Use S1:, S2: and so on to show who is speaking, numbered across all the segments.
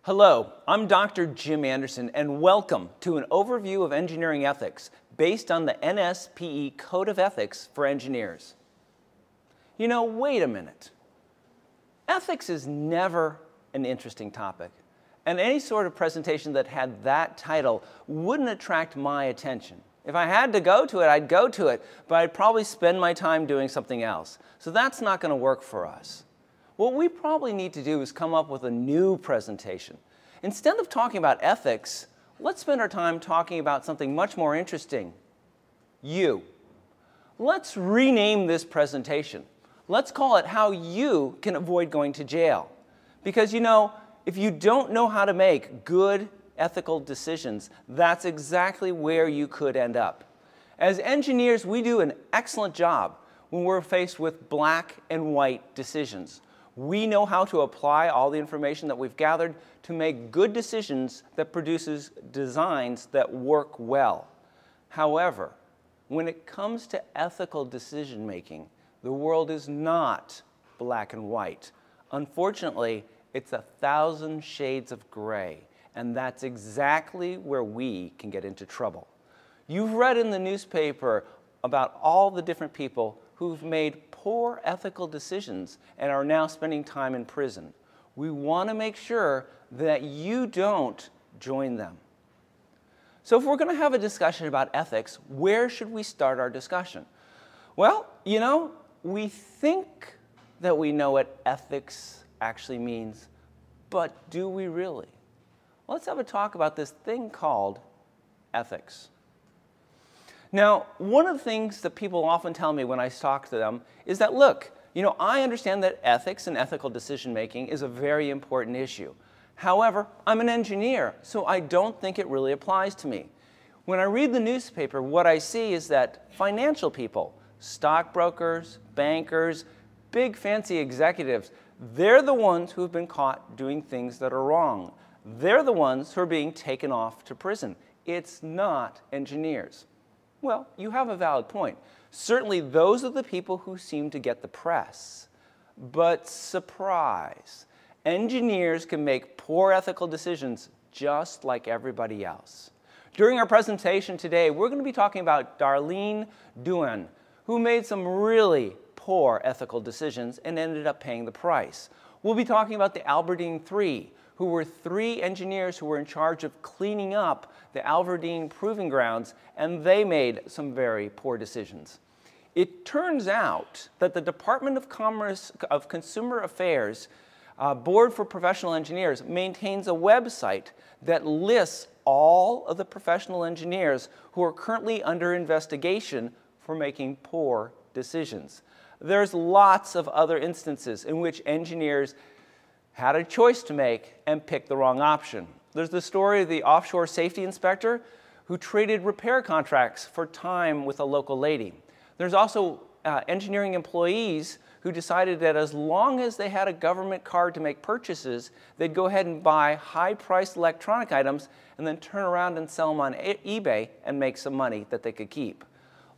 S1: Hello, I'm Dr. Jim Anderson, and welcome to an overview of engineering ethics based on the NSPE Code of Ethics for Engineers. You know, wait a minute. Ethics is never an interesting topic, and any sort of presentation that had that title wouldn't attract my attention. If I had to go to it, I'd go to it, but I'd probably spend my time doing something else. So that's not going to work for us. What we probably need to do is come up with a new presentation. Instead of talking about ethics, let's spend our time talking about something much more interesting. You. Let's rename this presentation. Let's call it How You Can Avoid Going to Jail. Because you know, if you don't know how to make good ethical decisions, that's exactly where you could end up. As engineers, we do an excellent job when we're faced with black and white decisions. We know how to apply all the information that we've gathered to make good decisions that produces designs that work well. However, when it comes to ethical decision making, the world is not black and white. Unfortunately, it's 1,000 shades of gray, and that's exactly where we can get into trouble. You've read in the newspaper about all the different people who've made poor ethical decisions and are now spending time in prison. We want to make sure that you don't join them. So if we're going to have a discussion about ethics, where should we start our discussion? Well, you know, we think that we know what ethics actually means, but do we really? Let's have a talk about this thing called ethics. Now, one of the things that people often tell me when I talk to them is that, look, you know, I understand that ethics and ethical decision making is a very important issue. However, I'm an engineer, so I don't think it really applies to me. When I read the newspaper, what I see is that financial people, stockbrokers, bankers, big fancy executives, they're the ones who have been caught doing things that are wrong. They're the ones who are being taken off to prison. It's not engineers. Well, you have a valid point. Certainly, those are the people who seem to get the press. But surprise, engineers can make poor ethical decisions just like everybody else. During our presentation today, we're going to be talking about Darlene Duan, who made some really poor ethical decisions and ended up paying the price. We'll be talking about the Alvordine 3, who were 3 engineers who were in charge of cleaning up the Alvordine Proving Grounds, and they made some very poor decisions. It turns out that the Department of Consumer Affairs Board for Professional Engineers maintains a website that lists all of the professional engineers who are currently under investigation for making poor decisions. There's lots of other instances in which engineers had a choice to make and picked the wrong option. There's the story of the offshore safety inspector who traded repair contracts for time with a local lady. There's also engineering employees who decided that as long as they had a government card to make purchases, they'd go ahead and buy high-priced electronic items and then turn around and sell them on eBay and make some money that they could keep.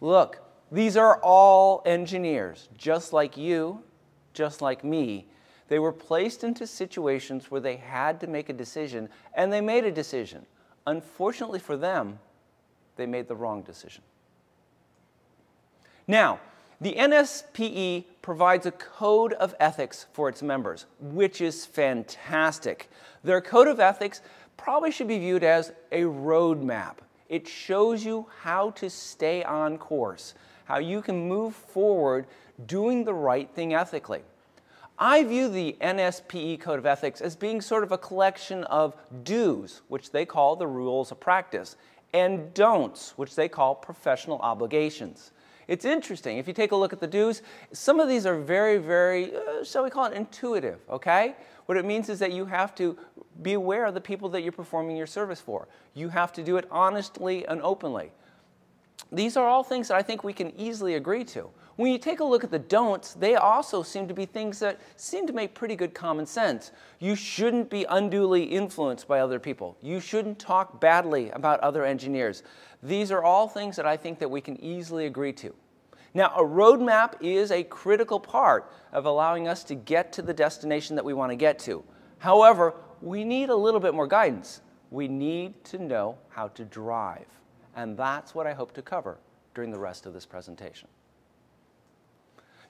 S1: Look, these are all engineers, just like you, just like me. They were placed into situations where they had to make a decision, and they made a decision. Unfortunately for them, they made the wrong decision. Now, the NSPE provides a code of ethics for its members, which is fantastic. Their code of ethics probably should be viewed as a roadmap. It shows you how to stay on course, how you can move forward doing the right thing ethically. I view the NSPE Code of Ethics as being sort of a collection of do's, which they call the rules of practice, and don'ts, which they call professional obligations. It's interesting. If you take a look at the do's, some of these are very, shall we call it intuitive, okay? What it means is that you have to be aware of the people that you're performing your service for. You have to do it honestly and openly. These are all things that I think we can easily agree to. When you take a look at the don'ts, they also seem to be things that seem to make pretty good common sense. You shouldn't be unduly influenced by other people. You shouldn't talk badly about other engineers. These are all things that I think that we can easily agree to. Now, a roadmap is a critical part of allowing us to get to the destination that we want to get to. However, we need a little bit more guidance. We need to know how to drive. And that's what I hope to cover during the rest of this presentation.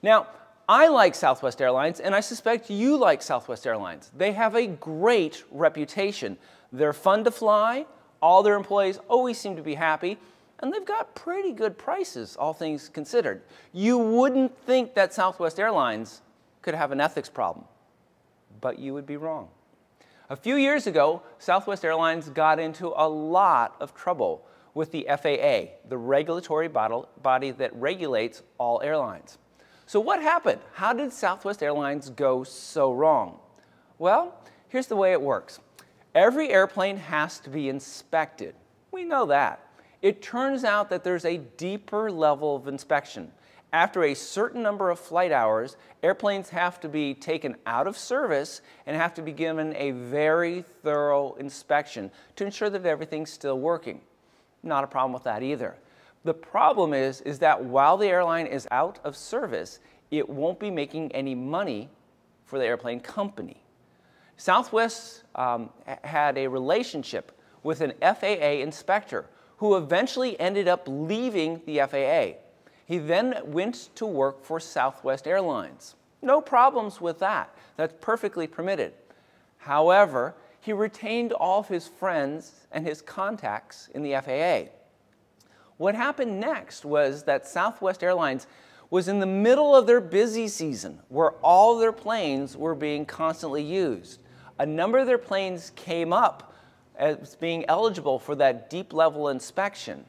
S1: Now, I like Southwest Airlines, and I suspect you like Southwest Airlines. They have a great reputation. They're fun to fly, all their employees always seem to be happy, and they've got pretty good prices, all things considered. You wouldn't think that Southwest Airlines could have an ethics problem, but you would be wrong. A few years ago, Southwest Airlines got into a lot of trouble with the FAA, the regulatory body that regulates all airlines. So what happened? How did Southwest Airlines go so wrong? Well, here's the way it works. Every airplane has to be inspected. We know that. It turns out that there's a deeper level of inspection. After a certain number of flight hours, airplanes have to be taken out of service and have to be given a very thorough inspection to ensure that everything's still working. Not a problem with that either. The problem is that while the airline is out of service, it won't be making any money for the airplane company. Southwest had a relationship with an FAA inspector who eventually ended up leaving the FAA. He then went to work for Southwest Airlines. No problems with that. That's perfectly permitted. However, he retained all of his friends and his contacts in the FAA. What happened next was that Southwest Airlines was in the middle of their busy season where all their planes were being constantly used. A number of their planes came up as being eligible for that deep level inspection.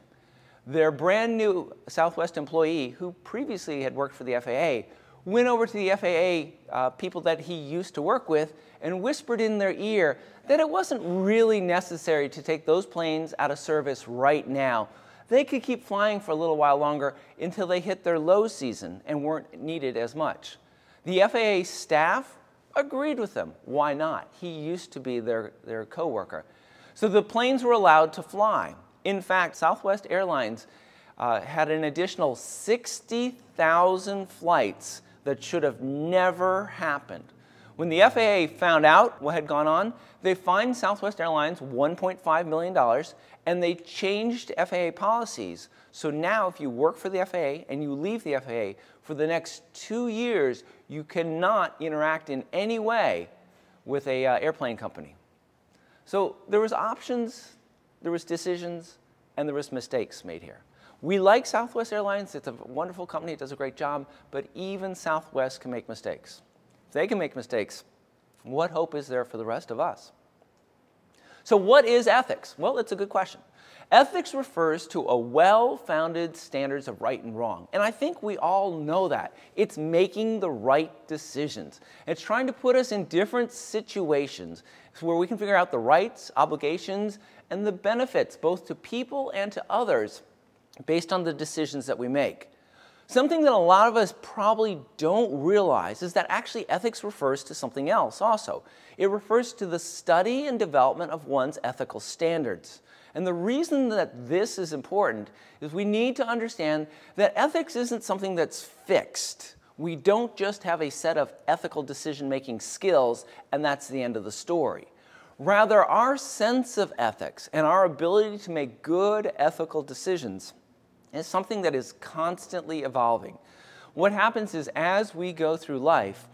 S1: Their brand new Southwest employee, who previously had worked for the FAA, went over to the FAA people that he used to work with and whispered in their ear that it wasn't really necessary to take those planes out of service right now. They could keep flying for a little while longer until they hit their low season and weren't needed as much. The FAA staff agreed with them. Why not? He used to be their coworker. So the planes were allowed to fly. In fact, Southwest Airlines had an additional 60,000 flights that should have never happened. When the FAA found out what had gone on, they fined Southwest Airlines $1.5 million, and they changed FAA policies. So now if you work for the FAA and you leave the FAA, for the next 2 years, you cannot interact in any way with an airplane company. So there was options, there was decisions, and there was mistakes made here. We like Southwest Airlines. It's a wonderful company. It does a great job. But even Southwest can make mistakes. If they can make mistakes, what hope is there for the rest of us? So what is ethics? Well, it's a good question. Ethics refers to a well-founded standards of right and wrong. And I think we all know that. It's making the right decisions. It's trying to put us in different situations where we can figure out the rights, obligations, and the benefits both to people and to others based on the decisions that we make. Something that a lot of us probably don't realize is that actually ethics refers to something else also. It refers to the study and development of one's ethical standards. And the reason that this is important is we need to understand that ethics isn't something that's fixed. We don't just have a set of ethical decision-making skills and that's the end of the story. Rather, our sense of ethics and our ability to make good ethical decisions is something that is constantly evolving. What happens is as we go through life,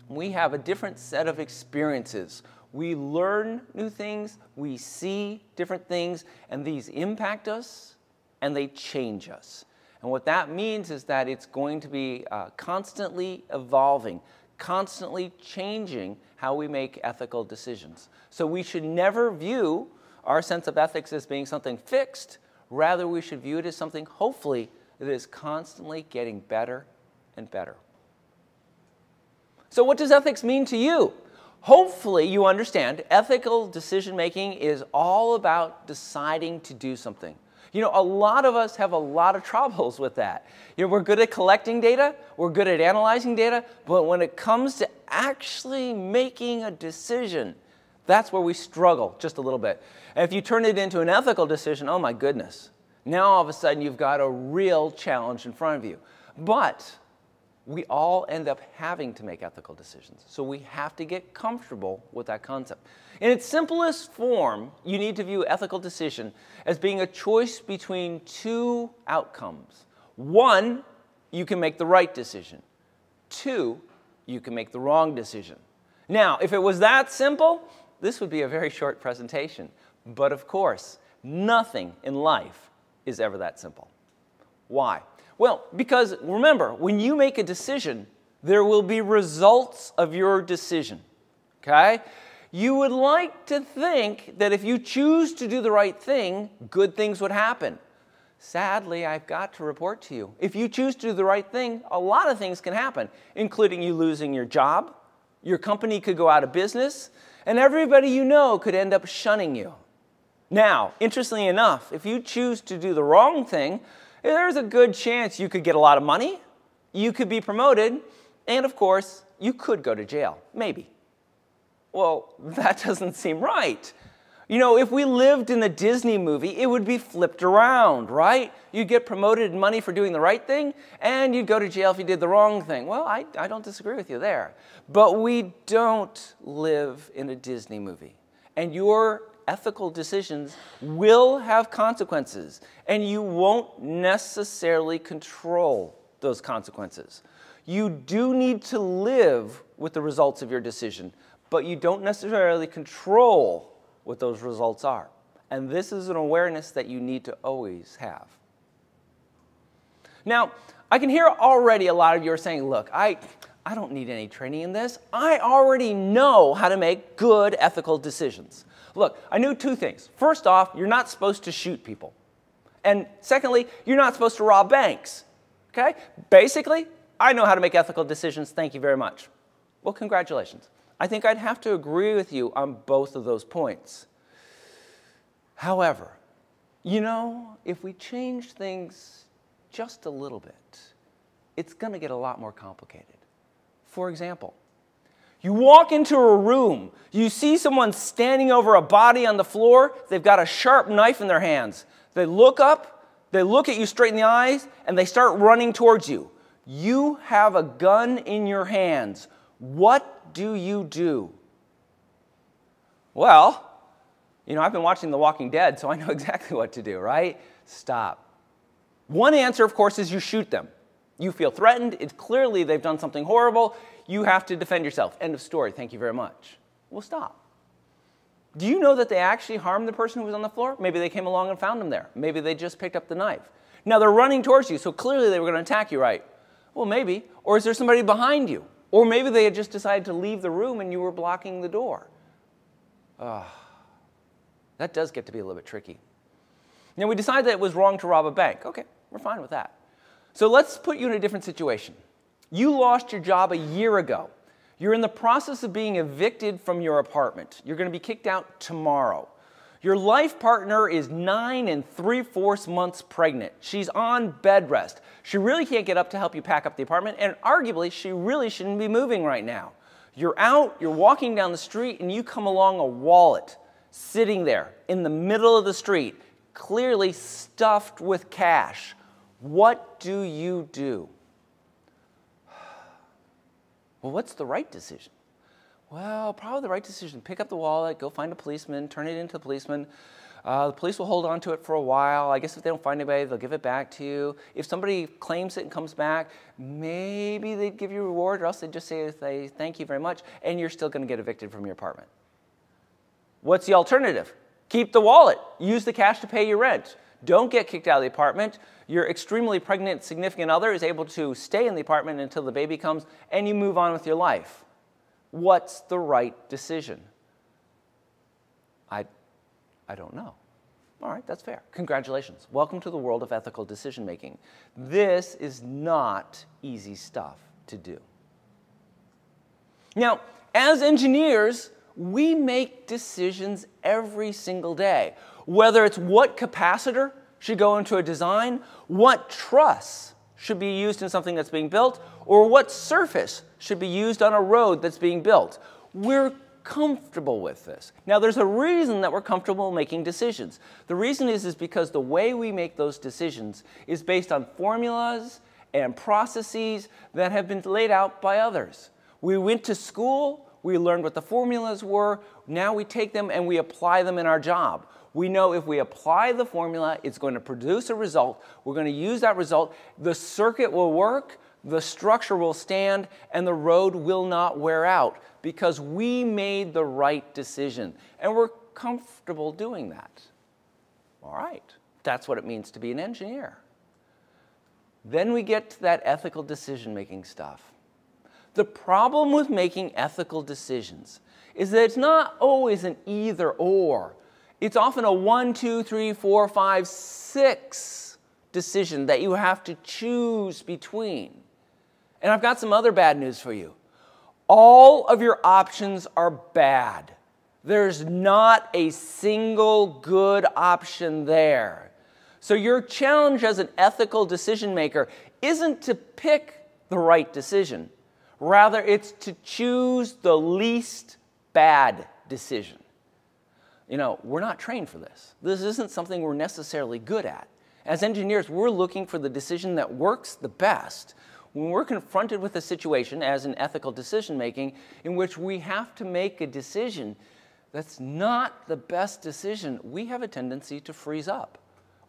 S1: we have a different set of experiences. We learn new things, we see different things, and these impact us and they change us. And what that means is that it's going to be constantly evolving, constantly changing how we make ethical decisions. So we should never view our sense of ethics as being something fixed. Rather, we should view it as something, hopefully, that is constantly getting better and better. So what does ethics mean to you? Hopefully, you understand ethical decision-making is all about deciding to do something. You know, a lot of us have a lot of troubles with that. You know, we're good at collecting data, we're good at analyzing data, but when it comes to actually making a decision, that's where we struggle just a little bit. And if you turn it into an ethical decision, oh my goodness, now all of a sudden you've got a real challenge in front of you. But we all end up having to make ethical decisions. So we have to get comfortable with that concept. In its simplest form, you need to view ethical decision as being a choice between two outcomes. One, you can make the right decision. Two, you can make the wrong decision. Now, if it was that simple, this would be a very short presentation. But of course, nothing in life is ever that simple. Why? Well, because remember, when you make a decision, there will be results of your decision, okay? You would like to think that if you choose to do the right thing, good things would happen. Sadly, I've got to report to you, if you choose to do the right thing, a lot of things can happen, including you losing your job, your company could go out of business, and everybody you know could end up shunning you. Now, interestingly enough, if you choose to do the wrong thing, there's a good chance you could get a lot of money, you could be promoted, and of course, you could go to jail. Maybe. Well, that doesn't seem right. You know, if we lived in a Disney movie, it would be flipped around, right? You'd get promoted in money for doing the right thing, and you'd go to jail if you did the wrong thing. Well, I don't disagree with you there. But we don't live in a Disney movie. And your ethical decisions will have consequences, and you won't necessarily control those consequences. You do need to live with the results of your decision, but you don't necessarily control what those results are. And this is an awareness that you need to always have. Now, I can hear already a lot of you are saying, look, I don't need any training in this. I already know how to make good ethical decisions. Look, I knew two things. First off, you're not supposed to shoot people. And secondly, you're not supposed to rob banks. Okay? Basically, I know how to make ethical decisions. Thank you very much. Well, congratulations. I think I'd have to agree with you on both of those points. However, you know, if we change things just a little bit, it's going to get a lot more complicated. For example, you walk into a room, you see someone standing over a body on the floor, they've got a sharp knife in their hands. They look up, they look at you straight in the eyes, and they start running towards you. You have a gun in your hands. What do you do? Well, you know, I've been watching The Walking Dead, so I know exactly what to do, right? Stop. One answer, of course, is you shoot them. You feel threatened. It's clearly they've done something horrible. You have to defend yourself. End of story. Thank you very much. Well, stop. Do you know that they actually harmed the person who was on the floor? Maybe they came along and found him there. Maybe they just picked up the knife. Now, they're running towards you, so clearly they were going to attack you, right? Well, maybe. Or is there somebody behind you? Or maybe they had just decided to leave the room and you were blocking the door. That does get to be a little bit tricky. Now, we decided that it was wrong to rob a bank. Okay, we're fine with that. So let's put you in a different situation. You lost your job a year ago. You're in the process of being evicted from your apartment. You're going to be kicked out tomorrow. Your life partner is 9 3/4 months pregnant. She's on bed rest. She really can't get up to help you pack up the apartment, and arguably, she really shouldn't be moving right now. You're out, you're walking down the street, and you come along a wallet sitting there in the middle of the street, clearly stuffed with cash. What do you do? Well, what's the right decision? Well, probably the right decision. Pick up the wallet, go find a policeman, turn it into a policeman. The police will hold on to it for a while. I guess if they don't find anybody, they'll give it back to you. If somebody claims it and comes back, maybe they'd give you a reward, or else they'd just say thank you very much, and you're still going to get evicted from your apartment. What's the alternative? Keep the wallet. Use the cash to pay your rent. Don't get kicked out of the apartment. Your extremely pregnant significant other is able to stay in the apartment until the baby comes, and you move on with your life. What's the right decision? I don't know. All right, that's fair. Congratulations. Welcome to the world of ethical decision making. This is not easy stuff to do. Now, as engineers, we make decisions every single day. Whether it's what capacitor should go into a design, what truss should be used in something that's being built, or what surface should be used on a road that's being built. We're comfortable with this. Now, there's a reason that we're comfortable making decisions. The reason is because the way we make those decisions is based on formulas and processes that have been laid out by others. We went to school, we learned what the formulas were, now we take them and we apply them in our job. We know if we apply the formula, it's going to produce a result. We're going to use that result. The circuit will work, the structure will stand, and the road will not wear out because we made the right decision. And we're comfortable doing that. All right, that's what it means to be an engineer. Then we get to that ethical decision-making stuff. The problem with making ethical decisions is that it's not always an either-or. It's often a 1, 2, 3, 4, 5, 6 decision that you have to choose between. And I've got some other bad news for you. All of your options are bad. There's not a single good option there. So your challenge as an ethical decision maker isn't to pick the right decision. Rather, it's to choose the least bad decision. You know, we're not trained for this. This isn't something we're necessarily good at. As engineers, we're looking for the decision that works the best. When we're confronted with a situation as an ethical decision making in which we have to make a decision that's not the best decision, we have a tendency to freeze up.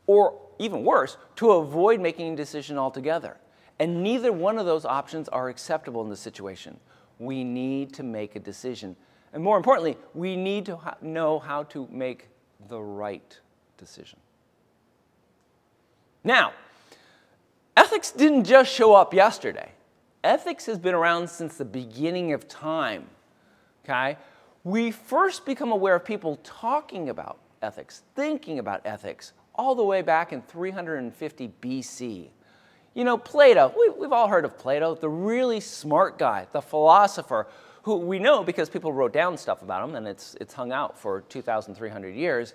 S1: Or even worse, to avoid making a decision altogether. And neither one of those options are acceptable in this situation. We need to make a decision. And more importantly, we need to know how to make the right decision. Now, ethics didn't just show up yesterday. Ethics has been around since the beginning of time. Okay? We first become aware of people talking about ethics, thinking about ethics, all the way back in 350 BC. You know, Plato, we've all heard of Plato, the really smart guy, the philosopher, who we know because people wrote down stuff about him and it's hung out for 2,300 years.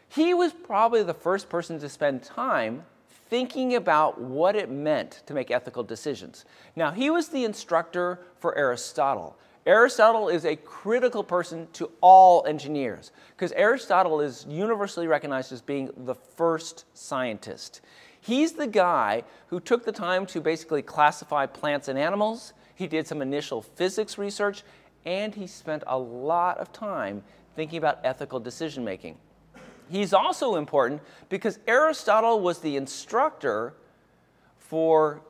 S1: He was probably the first person to spend time thinking about what it meant to make ethical decisions. Now, he was the instructor for Aristotle. Aristotle is a critical person to all engineers because Aristotle is universally recognized as being the first scientist. He's the guy who took the time to basically classify plants and animals. He did some initial physics research, and he spent a lot of time thinking about ethical decision making. He's also important because Aristotle was the instructor for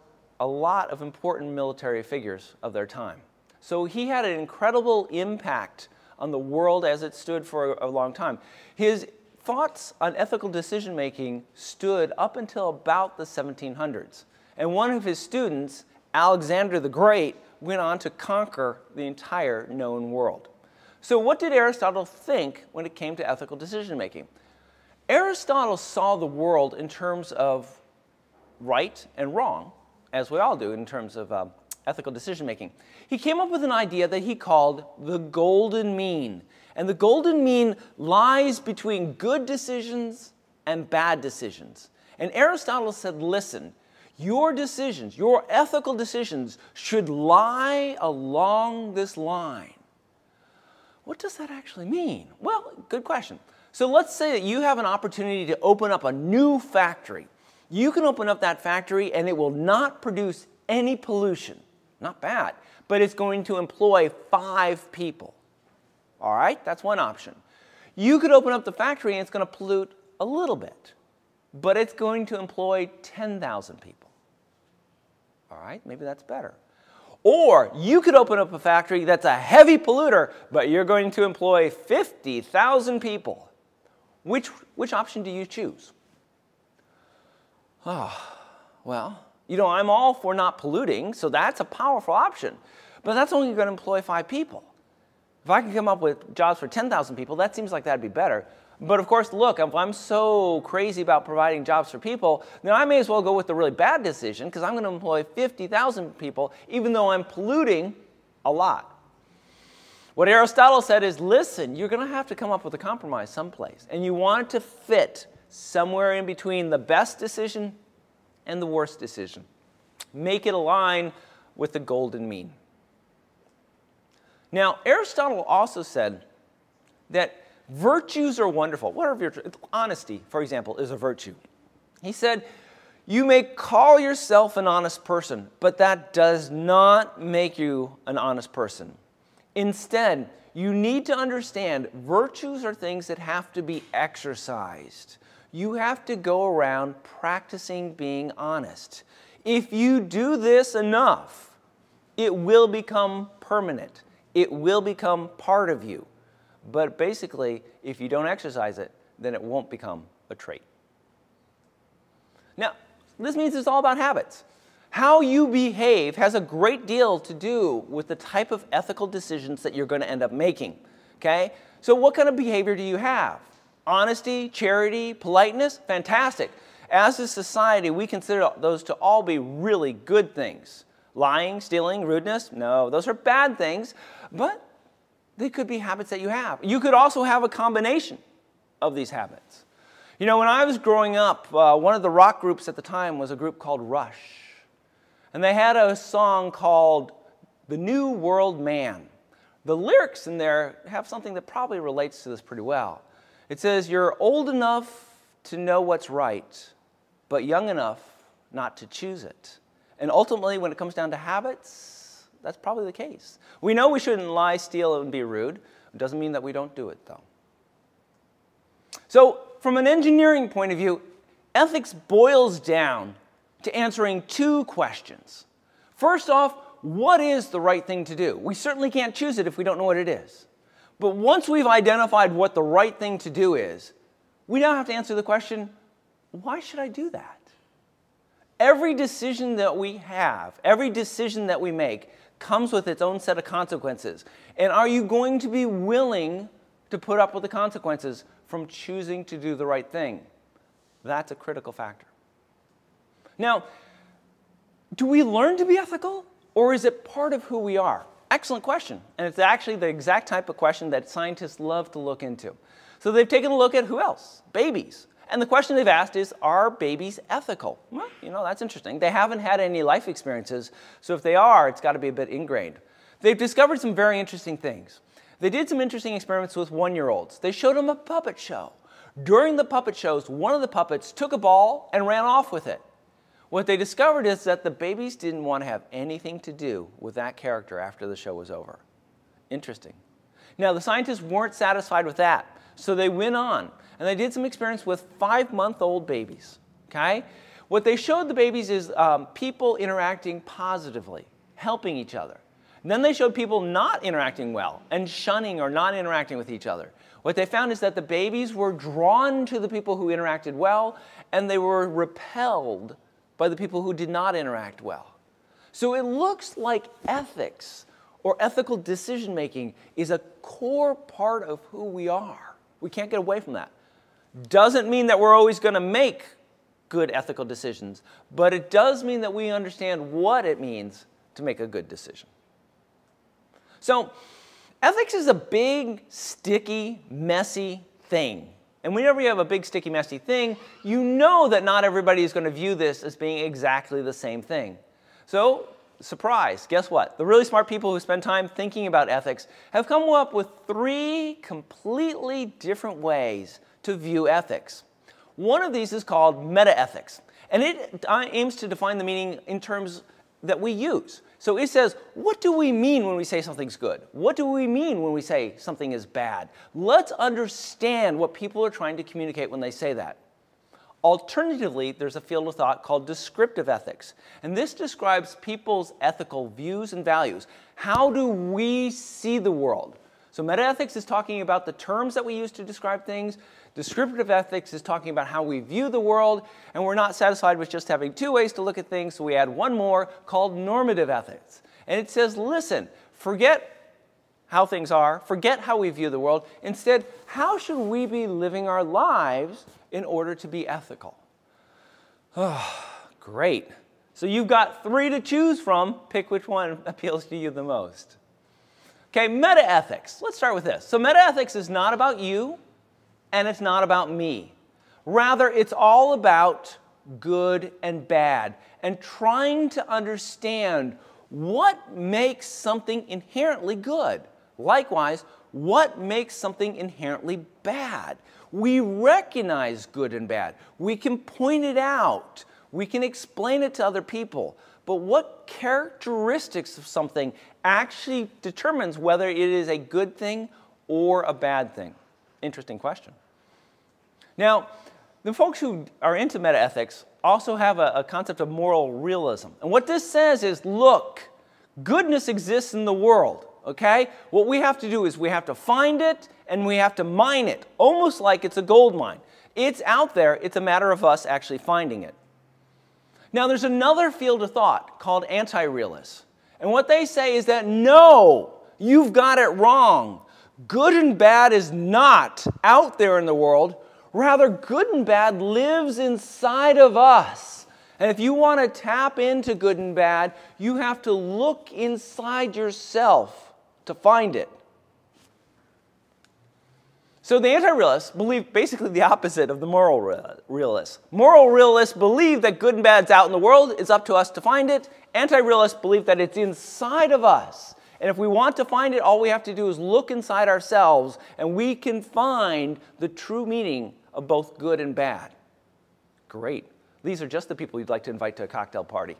S1: a lot of important military figures of their time. So he had an incredible impact on the world as it stood for a long time. His thoughts on ethical decision-making stood up until about the 1700s. And one of his students, Alexander the Great, went on to conquer the entire known world. So what did Aristotle think when it came to ethical decision-making? Aristotle saw the world in terms of right and wrong, as we all do in terms of ethical decision-making. He came up with an idea that he called the golden mean. And the golden mean lies between good decisions and bad decisions. And Aristotle said, listen, your decisions, your ethical decisions should lie along this line. What does that actually mean? Well, good question. So let's say that you have an opportunity to open up a new factory. You can open up that factory and it will not produce any pollution. Not bad, but it's going to employ 5 people. All right, that's one option. You could open up the factory and it's going to pollute a little bit, but it's going to employ 10,000 people. All right, maybe that's better. Or you could open up a factory that's a heavy polluter, but you're going to employ 50,000 people. Which option do you choose? Well, you know, I'm all for not polluting, so that's a powerful option. But that's only going to employ 5 people. If I can come up with jobs for 10,000 people, that seems like that'd be better. But of course, look, if I'm so crazy about providing jobs for people, then I may as well go with the really bad decision because I'm going to employ 50,000 people, even though I'm polluting a lot. What Aristotle said is, listen, you're going to have to come up with a compromise someplace. And you want it to fit somewhere in between the best decision and the worst decision. Make it align with the golden mean. Now, Aristotle also said that virtues are wonderful. What are virtues? Honesty, for example, is a virtue. He said, You may call yourself an honest person, but that does not make you an honest person. Instead, you need to understand virtues are things that have to be exercised. You have to go around practicing being honest. If you do this enough, it will become permanent. It will become part of you. But basically, if you don't exercise it, then it won't become a trait. Now, this means it's all about habits. How you behave has a great deal to do with the type of ethical decisions that you're going to end up making. Okay? So what kind of behavior do you have? Honesty, charity, politeness? Fantastic. As a society, we consider those to all be really good things. Lying, stealing, rudeness? No, those are bad things, but they could be habits that you have. You could also have a combination of these habits. You know, when I was growing up, one of the rock groups at the time was a group called Rush. And they had a song called The New World Man. The lyrics in there have something that probably relates to this pretty well. It says, "You're old enough to know what's right, but young enough not to choose it." And ultimately, when it comes down to habits, that's probably the case. We know we shouldn't lie, steal, and be rude. It doesn't mean that we don't do it, though. So, from an engineering point of view, ethics boils down to answering two questions. First off, what is the right thing to do? We certainly can't choose it if we don't know what it is. But once we've identified what the right thing to do is, we now have to answer the question, why should I do that? Every decision that we have, every decision that we make, comes with its own set of consequences. And are you going to be willing to put up with the consequences from choosing to do the right thing? That's a critical factor. Now, do we learn to be ethical, or is it part of who we are? Excellent question, and it's actually the exact type of question that scientists love to look into. So they've taken a look at who else? Babies. And the question they've asked is, are babies ethical? Well, you know, that's interesting. They haven't had any life experiences, so if they are, it's got to be a bit ingrained. They've discovered some very interesting things. They did some interesting experiments with 1-year-olds. They showed them a puppet show. During the puppet shows, one of the puppets took a ball and ran off with it. What they discovered is that the babies didn't want to have anything to do with that character after the show was over. Interesting. Now, the scientists weren't satisfied with that, so they went on, and they did some experiments with 5-month-old babies. Okay? What they showed the babies is people interacting positively, helping each other. And then they showed people not interacting well and shunning or not interacting with each other. What they found is that the babies were drawn to the people who interacted well, and they were repelled by the people who did not interact well. So it looks like ethics or ethical decision-making is a core part of who we are. We can't get away from that. Doesn't mean that we're always going to make good ethical decisions, but it does mean that we understand what it means to make a good decision. So ethics is a big, sticky, messy thing. And whenever you have a big, sticky, messy thing, you know that not everybody is going to view this as being exactly the same thing. So, surprise, guess what? The really smart people who spend time thinking about ethics have come up with 3 completely different ways to view ethics. One of these is called metaethics, and it aims to define the meaning in terms that we use. So it says, what do we mean when we say something's good? What do we mean when we say something is bad? Let's understand what people are trying to communicate when they say that. Alternatively, there's a field of thought called descriptive ethics. And this describes people's ethical views and values. How do we see the world? So metaethics is talking about the terms that we use to describe things. Descriptive ethics is talking about how we view the world, and we're not satisfied with just having 2 ways to look at things, so we add one more called normative ethics. And it says, listen, forget how things are, forget how we view the world. Instead, how should we be living our lives in order to be ethical? Oh, great. So you've got 3 to choose from. Pick which one appeals to you the most. Okay, metaethics. Let's start with this. So metaethics is not about you, and it's not about me. Rather, it's all about good and bad, and trying to understand what makes something inherently good. Likewise, what makes something inherently bad. We recognize good and bad. We can point it out. We can explain it to other people. But what characteristics of something actually determines whether it is a good thing or a bad thing? Interesting question. Now, the folks who are into metaethics also have a concept of moral realism. And what this says is, look, goodness exists in the world, okay? What we have to do is we have to find it and we have to mine it, almost like it's a gold mine. It's out there, it's a matter of us actually finding it. Now, there's another field of thought called anti-realists. And what they say is that, no, you've got it wrong. Good and bad is not out there in the world. Rather, good and bad lives inside of us. And if you want to tap into good and bad, you have to look inside yourself to find it. So the anti-realists believe basically the opposite of the moral realists. Moral realists believe that good and bad's out in the world. It's up to us to find it. Anti-realists believe that it's inside of us. And if we want to find it, all we have to do is look inside ourselves, and we can find the true meaning of both good and bad. Great. These are just the people you'd like to invite to a cocktail party.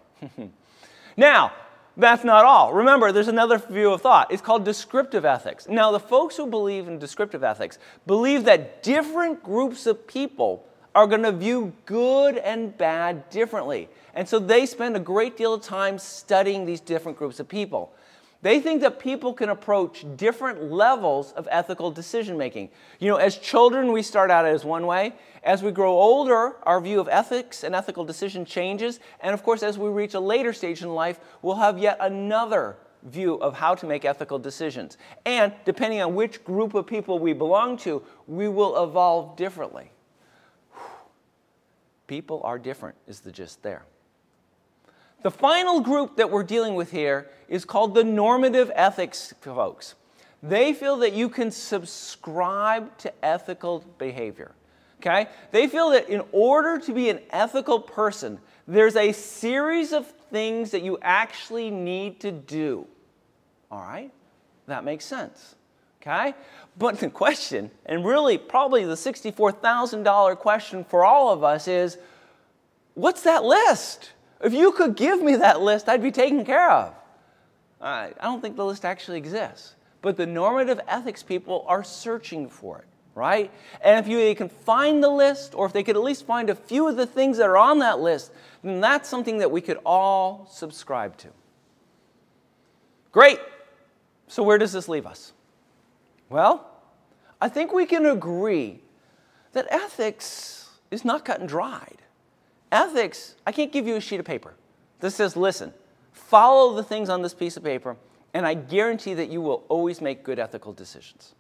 S1: Now, that's not all. Remember, there's another view of thought. It's called descriptive ethics. Now, the folks who believe in descriptive ethics believe that different groups of people are going to view good and bad differently. And so they spend a great deal of time studying these different groups of people. They think that people can approach different levels of ethical decision-making. You know, as children, we start out as one way. As we grow older, our view of ethics and ethical decision changes. And of course, as we reach a later stage in life, we'll have yet another view of how to make ethical decisions. And depending on which group of people we belong to, we will evolve differently. People are different is the gist there. The final group that we're dealing with here is called the normative ethics folks. They feel that you can subscribe to ethical behavior. Okay? They feel that in order to be an ethical person, there's a series of things that you actually need to do. All right? That makes sense. Okay? But the question, and really probably the $64,000 question for all of us is, what's that list? If you could give me that list, I'd be taken care of. I don't think the list actually exists. But the normative ethics people are searching for it, right? And if they can find the list, or if they could at least find a few of the things that are on that list, then that's something that we could all subscribe to. Great. So where does this leave us? Well, I think we can agree that ethics is not cut and dried. Ethics, I can't give you a sheet of paper that says, listen, follow the things on this piece of paper, and I guarantee that you will always make good ethical decisions.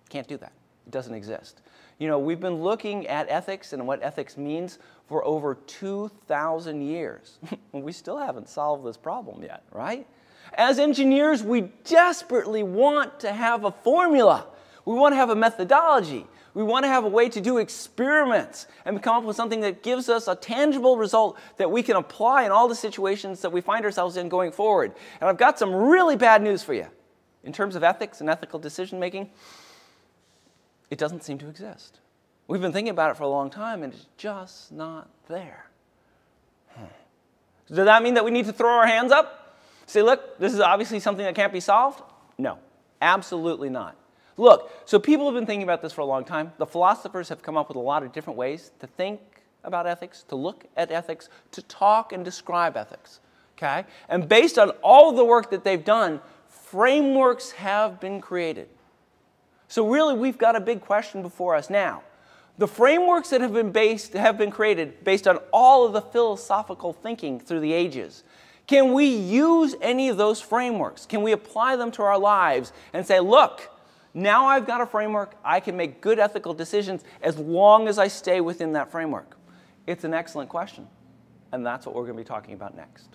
S1: Can't do that. It doesn't exist. You know, we've been looking at ethics and what ethics means for over 2,000 years. We still haven't solved this problem yet, right? As engineers, we desperately want to have a formula. We want to have a methodology. We want to have a way to do experiments and come up with something that gives us a tangible result that we can apply in all the situations that we find ourselves in going forward. And I've got some really bad news for you. In terms of ethics and ethical decision making, it doesn't seem to exist. We've been thinking about it for a long time, and it's just not there. Does that mean that we need to throw our hands up? Say, look, this is obviously something that can't be solved? No, absolutely not. Look, so people have been thinking about this for a long time. The philosophers have come up with a lot of different ways to think about ethics, to look at ethics, to talk and describe ethics. Okay? And based on all of the work that they've done, frameworks have been created. So really, we've got a big question before us now. The frameworks that have been created based on all of the philosophical thinking through the ages. Can we use any of those frameworks? Can we apply them to our lives and say, look, now I've got a framework, I can make good ethical decisions as long as I stay within that framework? It's an excellent question, and that's what we're going to be talking about next.